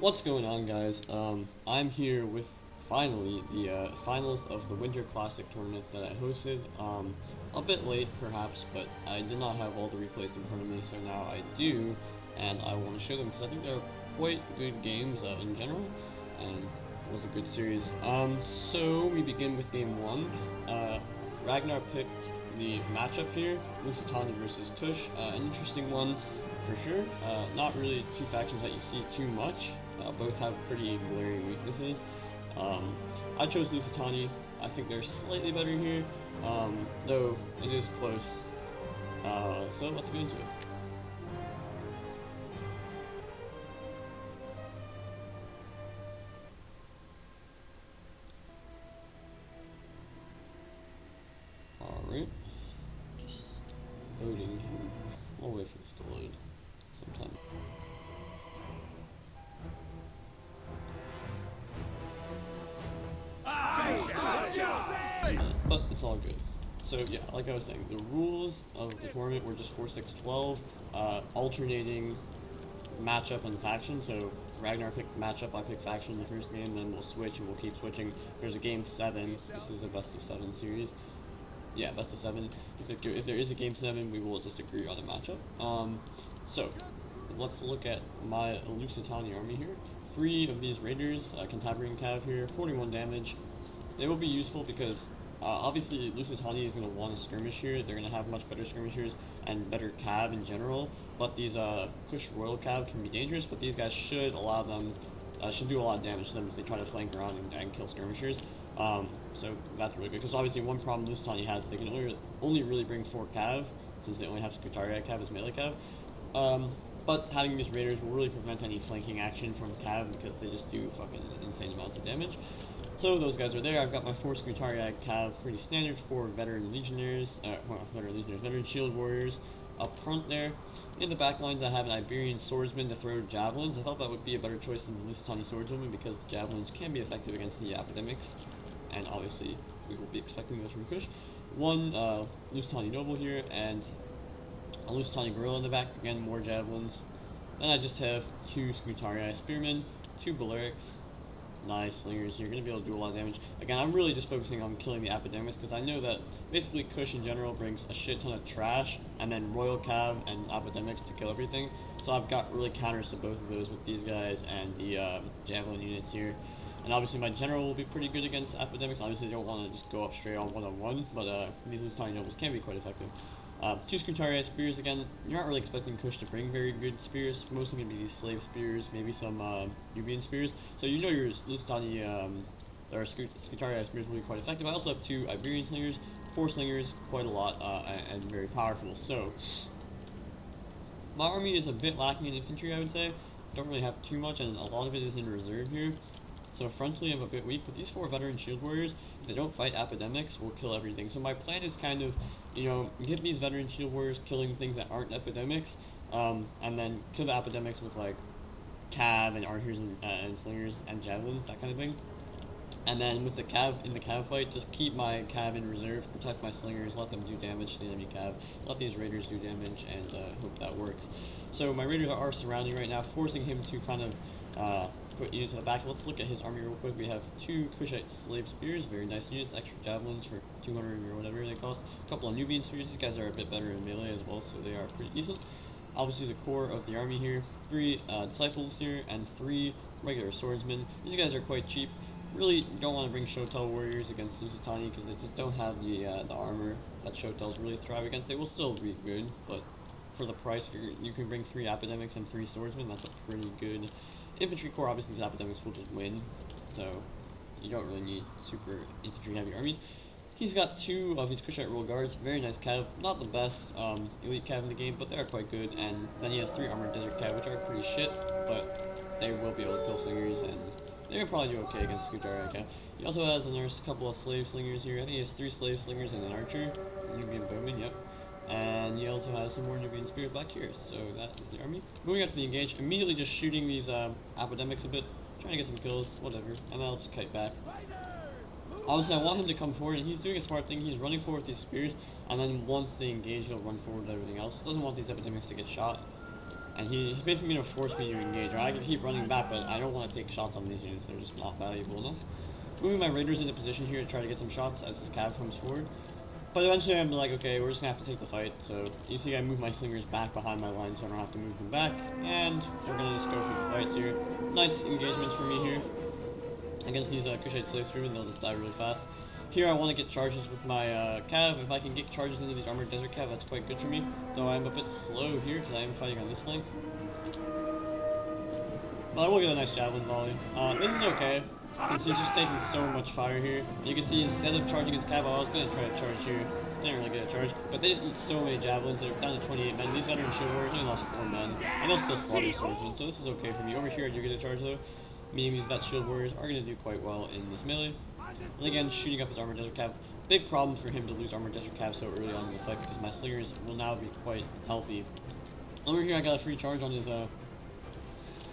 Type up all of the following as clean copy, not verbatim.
What's going on, guys? I'm here with finally the finals of the Winter Classic tournament that I hosted. A bit late, perhaps, but I did not have all the replays in front of me, so now I do, and I want to show them because I think they're quite good games in general, and it was a good series. So we begin with game one. Ragnar picked the matchup here, Lusitania versus Kush. An interesting one for sure. Not really two factions that you see too much. Both have pretty glaring weaknesses. I chose Lusitania. I think they're slightly better here, though it is close. So let's get into it. Alright. Just loading here. We'll wait for this to load sometime. But it's all good. So yeah, like I was saying, the rules of the tournament were just 4-6-12, alternating matchup and faction. So Ragnar picked matchup, I picked faction in the first game, then we'll switch and we'll keep switching. There's a game 7. This is a best of 7 series. Yeah, best of 7. If there is a game 7, we will just agree on a matchup. So let's look at my Lusitania army here. 3 of these raiders, Cantabrian Cav here, 41 damage. They will be useful because obviously Lusitania is going to want a skirmish here. They're going to have much better skirmishers and better Cav in general. But these Kush Royal Cav can be dangerous, but these guys should allow them, should do a lot of damage to them if they try to flank around and kill skirmishers. So that's really good, because obviously one problem Lusitania has, they can only really bring 4 Cav, since they only have Scutaria Cav as melee Cav. But having these raiders will really prevent any flanking action from Cav, because they just do fucking insane amounts of damage. So those guys are there. I've got my 4 Scutaria Cav, pretty standard for veteran legionnaires, veteran shield warriors up front there. In the back lines, I have an Iberian swordsman to throw javelins. I thought that would be a better choice than the Lusitania swordswoman, because the javelins can be effective against the epidemics, and obviously we will be expecting those from Kush. 1 Lusitania noble here, and a Lusitania gorilla in the back. Again, more javelins. Then I just have 2 Scutarii spearmen, 2 Balearics. Nice slingers. You're going to be able to do a lot of damage. Again, I'm really just focusing on killing the epidemics, because I know that basically Kush in general brings a shit ton of trash, and then Royal Cav and epidemics to kill everything. So I've got really counters to both of those with these guys and the javelin units here. And obviously my general will be pretty good against epidemics. Obviously they don't want to just go up straight on one-on-one, but these Lusitania nobles can be quite effective. 2 Scutarii spears. Again, you're not really expecting Kush to bring very good spears. Mostly going to be these slave spears, maybe some Nubian spears. So you know your Lusitania or Scutarii spears will be quite effective. I also have 2 Iberian slingers, 4 slingers, quite a lot, and very powerful. So my army is a bit lacking in infantry, I would say. Don't really have too much, and a lot of it is in reserve here. So frontally I'm a bit weak, but these 4 veteran shield warriors, if they don't fight epidemics, will kill everything. So my plan is kind of, get these veteran shield warriors killing things that aren't epidemics, and then kill the epidemics with like Cav and archers and slingers and javelins, that kind of thing. And then with the Cav, in the Cav fight, just keep my Cav in reserve, protect my slingers, let them do damage to the enemy Cav, let these raiders do damage, and hope that works. So my raiders are surrounding right now, forcing him to kind of put units in the back. Let's look at his army real quick. We have 2 Kushite slave spears, very nice units, extra javelins for 200 or whatever they cost. A couple of Nubian spears. These guys are a bit better in melee as well, so they are pretty decent. Obviously the core of the army here, 3 disciples here, and 3 regular swordsmen. These guys are quite cheap. Really don't want to bring Shotel warriors against Lusitania, because they just don't have the armor that Shotels really thrive against. They will still be good, but for the price, you can bring 3 epidemics and 3 swordsmen. That's a pretty good infantry core. Obviously these epidemics will just win, so you don't really need super infantry heavy armies. He's got 2 of his Kushite Royal Guards, very nice Cav, not the best elite Cav in the game, but they are quite good. And then he has 3 armored desert Cav, which are pretty shit, but they will be able to kill slingers, and they'll probably do okay against Scutaria Cav. He also has a couple of slave slingers here. I think he has 3 slave slingers and an archer, Nubian bowman, yep. And he also has some more Nubian spears back here, so that is the army. Moving up to the engage, immediately just shooting these epidemics a bit, trying to get some kills, whatever, and I'll just kite back. Obviously, I want him to come forward, and he's doing a smart thing. He's running forward with these spears, and then once they engage, he'll run forward with everything else. Doesn't want these epidemics to get shot. And he's basically going to force me to engage. Or I can keep running back, but I don't want to take shots on these units. They're just not valuable enough. Moving my raiders into position here to try to get some shots as this cav comes forward. But eventually I'm like, okay, we're just going to have to take the fight. So you see I move my slingers back behind my line so I don't have to move them back. And we're going to just go through the fights here. Nice engagements for me here against these Kushite slave spearmen. They'll just die really fast. Here I want to get charges with my cav. If I can get charges into these armored desert cav, that's quite good for me. Though I'm a bit slow here because I am fighting on this flank. But I will get a nice javelin volley. This is okay, since he's just taking so much fire here. You can see instead of charging his cav, I was going to try to charge here. Didn't really get a charge, but they just eat so many javelins. They're down to 28 men. These veteran shield warriors only lost 4 men, and they'll still slaughter swordsmen, so this is okay for me. Over here I do get a charge though, meaning these vet shield warriors are going to do quite well in this melee. And again, shooting up his armored desert cav. Big problem for him to lose armored desert cav so early on in the fight because my slingers will now be quite healthy. Over here I got a free charge on his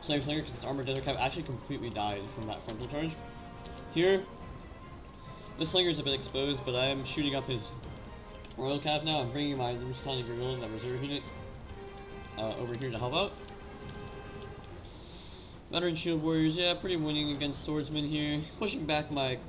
slave slinger because his armored desert cav actually completely died from that frontal charge. Here, the slinger is a bit exposed, but I am shooting up his royal cav now. I'm bringing my Lusitani Guerrilla, that reserve unit, over here to help out. Veteran shield warriors, yeah, pretty winning against swordsmen here. Pushing back my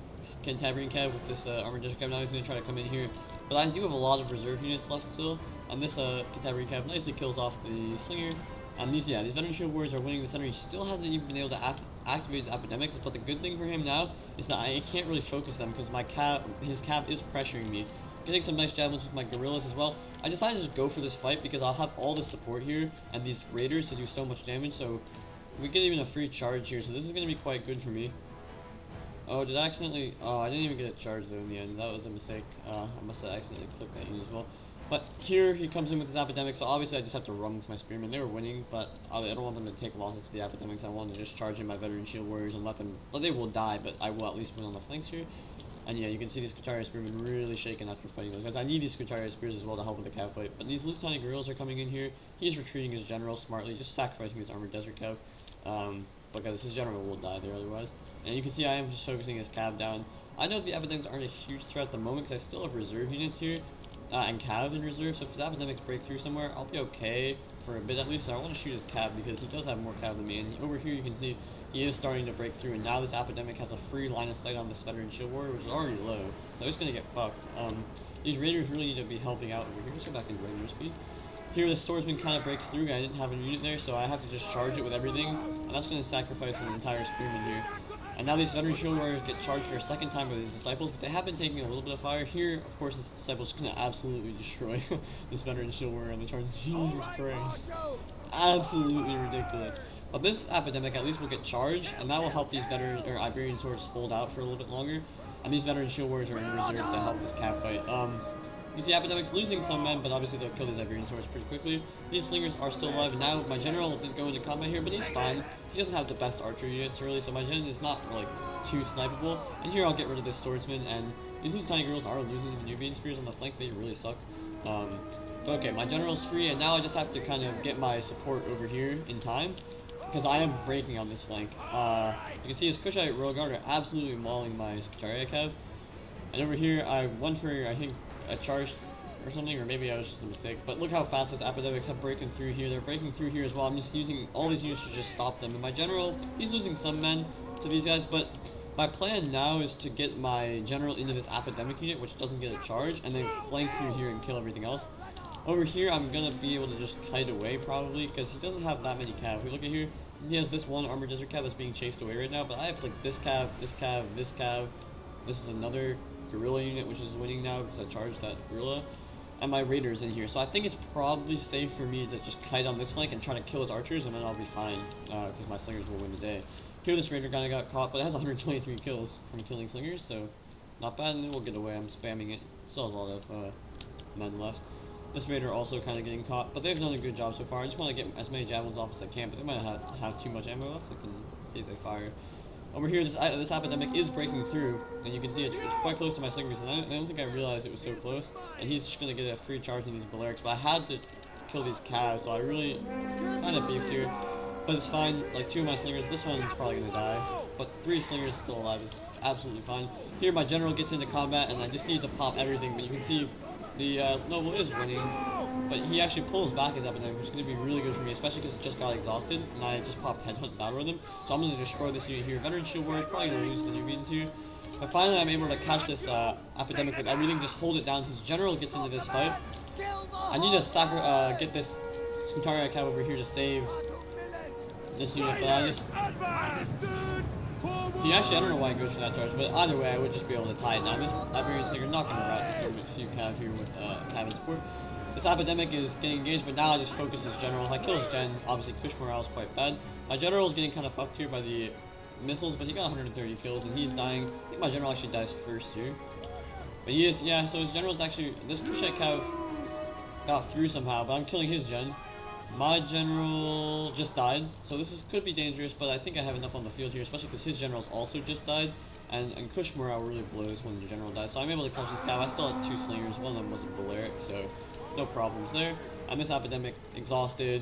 Cantabrian cav with this armored desert cav. Now he's going to try to come in here. But I do have a lot of reserve units left still. And this Cantabrian cav nicely kills off the slinger. And these veteran shield warriors are winning the center. He still hasn't even been able to activate his epidemics. But the good thing for him now is that I can't really focus them because his cav is pressuring me. Getting some nice javelins with my guerrillas as well. I decided to just go for this fight because I'll have all the support here and these raiders to do so much damage. So we get even a free charge here, so this is going to be quite good for me. Oh, did I accidentally... Oh, I didn't even get a charge though in the end. That was a mistake. I must have accidentally clicked that unit as well. But here he comes in with his epidemic, so obviously I just have to run with my spearmen. They were winning, but I don't want them to take losses to the epidemics. I want to just charge in my veteran shield warriors and let them... Well, they will die, but I will at least win on the flanks here. And yeah, you can see these Skitaria spearmen really shaking after fighting those guys. I need these Skitaria spears as well to help with the cav fight. But these Lusitani guerrillas are coming in here. He's retreating his general smartly, just sacrificing his armored desert cav. Because his general will die there otherwise. And you can see I am just focusing his cav down. I know the epidemics aren't a huge threat at the moment because I still have reserve units here. And cav in reserve, so if his epidemics break through somewhere, I'll be okay for a bit at least. So I want to shoot his cav because he does have more cav than me. And over here you can see he is starting to break through, and now this epidemic has a free line of sight on this veteran shield warrior, which is already low, so he's going to get fucked. These raiders really need to be helping out over here. Let's go back into regular speed. Here the swordsman kind of breaks through. I didn't have a unit there, so I have to just charge it with everything, and that's going to sacrifice an entire spearman here. And now these veteran shield warriors get charged for a second time by these disciples, but they have been taking a little bit of fire. Here, of course, this disciple's going to absolutely destroy this veteran shield warrior on the charge. Jesus Christ. Absolutely ridiculous. But this epidemic at least will get charged, and that will help these veteran or Iberian swords hold out for a little bit longer. And these veteran shield warriors are in reserve to help this cav fight. You see epidemics losing some men, but obviously they'll kill these Iberian swords pretty quickly. These slingers are still alive, and now my general did go into combat here, but he's fine. He doesn't have the best archer units really, so my gen is not like too snipeable. And here I'll get rid of this swordsman, and these tiny girls are losing the Nubian spears on the flank. They really suck. But okay, my general's free, and now I just have to kind of get my support over here in time, because I am breaking on this flank. You can see his Kushite Royal Guard are absolutely mauling my Skitaria cav. And over here, I won for, I think, a charge or something, or maybe I was just a mistake. But look how fast those epidemics have breaking through here. They're breaking through here as well. I'm just using all these units to just stop them. And my general, he's losing some men to these guys, but my plan now is to get my general into this epidemic unit, which doesn't get a charge, and then flank through here and kill everything else. Over here, I'm going to be able to just kite away, probably, because he doesn't have that many cav. If we look at here, he has this one armored desert cav that's being chased away right now, but I have, like, this cav, this cav, this cav. This is another guerrilla unit, which is winning now, because I charged that guerrilla. And my raiders in here. So I think it's probably safe for me to just kite on this flank and try to kill his archers, and then I'll be fine, because my slingers will win the day. Here, this raider kind of got caught, but it has 123 kills from killing slingers, so not bad, and it will get away. I'm spamming it. Still has a lot of men left. This raider also kind of getting caught, but they've done a good job so far. I just want to get as many javelins off as I can, but they might have too much ammo left. I can see if they fire. Over here, this epidemic is breaking through, and you can see it's quite close to my slingers, and I don't think I realized it was so close. And he's just going to get a free charge in these Balearics, but I had to kill these calves, so I really kind of beefed here. But it's fine, like 2 of my slingers, this one's probably going to die, but 3 slingers still alive is absolutely fine. Here my general gets into combat, and I just need to pop everything, but you can see the noble is winning. But he actually pulls back his Epidemic, which is going to be really good for me, especially because it just got exhausted, and I just popped Headhunt Battle Rhythm. So I'm going to destroy this unit here. Veteran Shield Warrior is probably going to lose the new beans here. But finally I'm able to catch this Epidemic with everything, just hold it down. His general gets into this fight. I need to get this Scutaria Cav over here to save this unit, but I just... See, actually, I don't know why he goes for that charge, but either way, I would just be able to tie it down. This Iberian Slinger not going to route to serve a few Cav here with Cav and support. This Epidemic is getting engaged, but now I just focus his general. If I kill his gen, obviously Kush morale is quite bad. My general is getting kind of fucked here by the missiles, but he got 130 kills, and he's dying. I think my general actually dies first here. But he is, yeah, so his general's actually... This Kushite Cav got through somehow, but I'm killing his gen. My general just died, so could be dangerous, but I think I have enough on the field here, especially because his general's also just died, and Kush morale really blows when the general dies, so I'm able to catch this Cav. I still had 2 slingers, one of them was a Balearic, so no problems there. And this Epidemic, exhausted,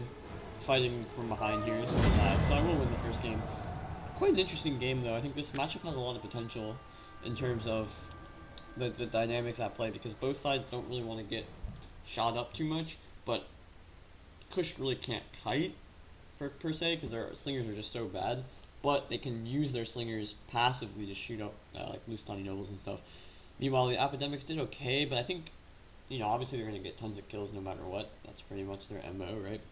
fighting from behind here, so I will win the first game. Quite an interesting game though. I think this matchup has a lot of potential in terms of the dynamics at play, because both sides don't really want to get shot up too much, but Kush really can't kite per se, because their slingers are just so bad, but they can use their slingers passively to shoot up like Lustani Nobles and stuff. Meanwhile, the Epidemics did okay, but I think, you know, obviously they're going to get tons of kills no matter what. That's pretty much their MO, right?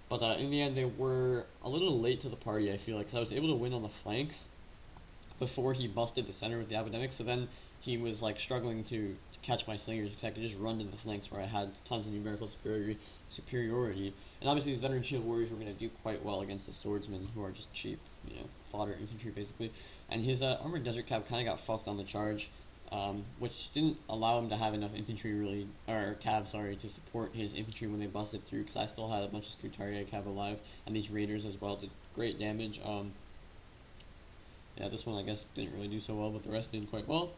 But in the end, they were a little late to the party, I feel like, because I was able to win on the flanks before he busted the center with the Epidemic, so then he was like struggling to catch my slingers, because I could just run to the flanks where I had tons of numerical superiority. And obviously these Veteran Shield Warriors were going to do quite well against the Swordsmen, who are just cheap, you know, fodder infantry basically. And his Armored Desert Cav kind of got fucked on the charge, which didn't allow him to have enough infantry really, or Cav, sorry, to support his infantry when they busted through, because I still had a bunch of Scutaria Cav alive, and these Raiders as well did great damage. Yeah, this one I guess didn't really do so well, but the rest did quite well.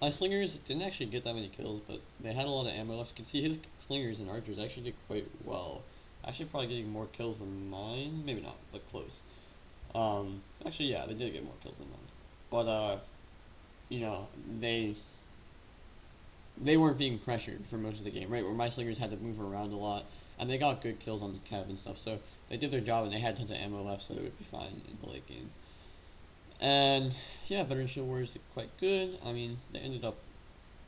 My slingers didn't actually get that many kills, but they had a lot of ammo left. You can see his slingers and archers actually did quite well. Actually probably getting more kills than mine. Maybe not, but close. Actually, yeah, they did get more kills than mine. But, you know, they weren't being pressured for most of the game, right? Where my slingers had to move around a lot, and they got good kills on the Cav and stuff, so they did their job, and they had tons of ammo left, so they would be fine in the late game. And yeah, Veteran Shield Warriors did quite good. I mean, they ended up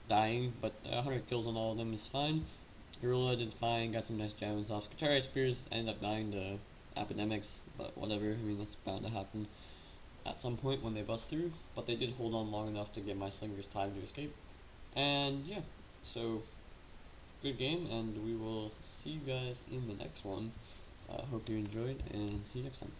dying, but 100 kills on all of them is fine. Gorilla did fine, got some nice jammings off. Scutaria Spears ended up dying to Epidemics, but whatever. I mean, that's bound to happen at some point when they bust through. But they did hold on long enough to give my slingers time to escape. And yeah, so good game, and we will see you guys in the next one. Hope you enjoyed, and see you next time.